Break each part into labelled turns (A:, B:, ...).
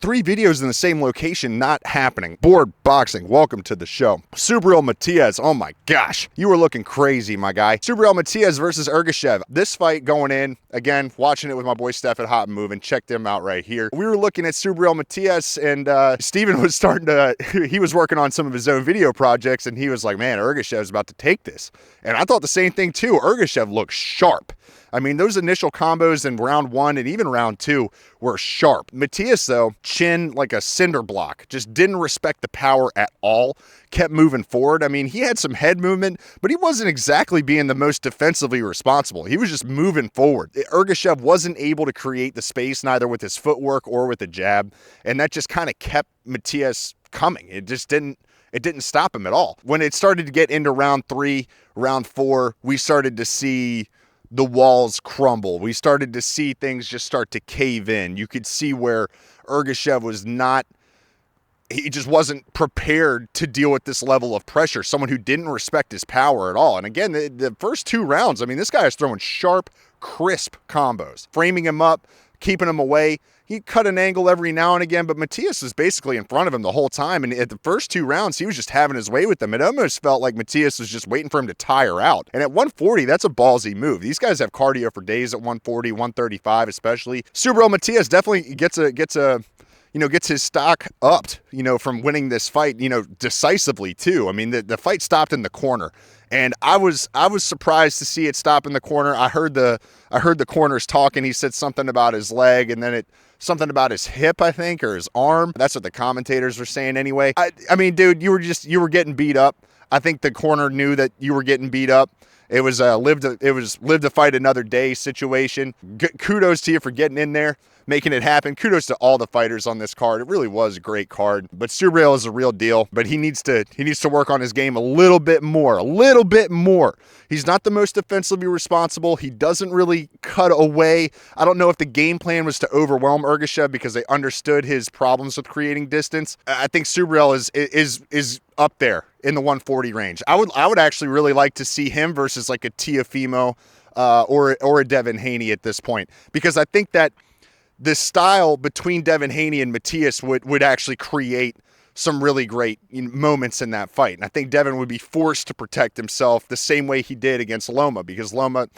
A: Three videos in the same location, not happening. Board boxing, welcome to the show. Subriel Matias, oh my gosh. You were looking crazy, my guy. Subriel Matias versus Ergashev. This fight going in, again, watching it with my boy Steph at Hot and Moving. Check them out right here. We were looking at Subriel Matias, and Steven was starting to, he was working on some of his own video projects, and he was like, man, Ergashev's about to take this. And I thought the same thing too. Ergashev looked sharp. I mean, those initial combos in round one and even round two were sharp. Matias, though, chin like a cinder block, just didn't respect the power at all, kept moving forward. I mean, he had some head movement, but he wasn't exactly being the most defensively responsible. He was just moving forward. Ergashev wasn't able to create the space, neither with his footwork or with the jab, and that just kind of kept Matias coming. It didn't stop him at all. When it started to get into round three, round four, we started to see the walls crumble. We started to see things just start to cave in. You could see where Ergashev was not, he just wasn't prepared to deal with this level of pressure. Someone who didn't respect his power at all. And again, the first two rounds, I mean, this guy is throwing sharp, crisp combos, framing him up, keeping him away. He cut an angle every now and again, but Matias was basically in front of him the whole time. And at the first two rounds, he was just having his way with them. It almost felt like Matias was just waiting for him to tire out. And at 140, that's a ballsy move. These guys have cardio for days at 140, 135 especially. Subriel Matias definitely gets his stock upped, from winning this fight, decisively too. I mean, the fight stopped in the corner. And I was surprised to see it stop in the corner. I heard the corners talking. He said something about his leg, and then something about his hip, I think, or his arm. That's what the commentators were saying anyway. I mean, dude, you were getting beat up. I think the corner knew that you were getting beat up. It was live to fight another day situation. Kudos to you for getting in there, making it happen. Kudos to all the fighters on this card. It really was a great card. But Subriel is a real deal, but he needs to work on his game a little bit more. He's not the most defensively responsible. He doesn't really cut away. I don't know if the game plan was to overwhelm Ergashev because they understood his problems with creating distance. I think Subriel is up there in the 140 range. I would actually really like to see him versus like a Teofimo or a Devin Haney at this point, because I think that the style between Devin Haney and Matias would actually create some really great moments in that fight. And I think Devin would be forced to protect himself the same way he did against Loma, because Loma,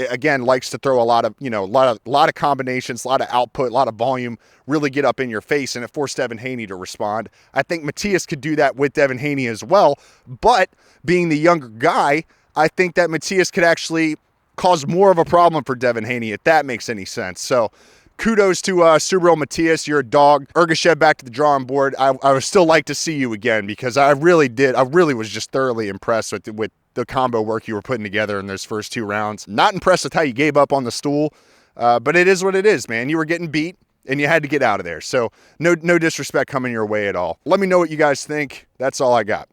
A: again, likes to throw a lot of combinations, a lot of output, a lot of volume, really get up in your face, and it forced Devin Haney to respond. I think Matias could do that with Devin Haney as well, but being the younger guy, I think that Matias could actually cause more of a problem for Devin Haney, if that makes any sense. So kudos to Subriel Matias. You're a dog. Ergashev, back to the drawing board. I would still like to see you again, because I really was just thoroughly impressed with the combo work you were putting together in those first two rounds. Not impressed with how you gave up on the stool, but it is what it is, man. You were getting beat, and you had to get out of there. So no disrespect coming your way at all. Let me know what you guys think. That's all I got.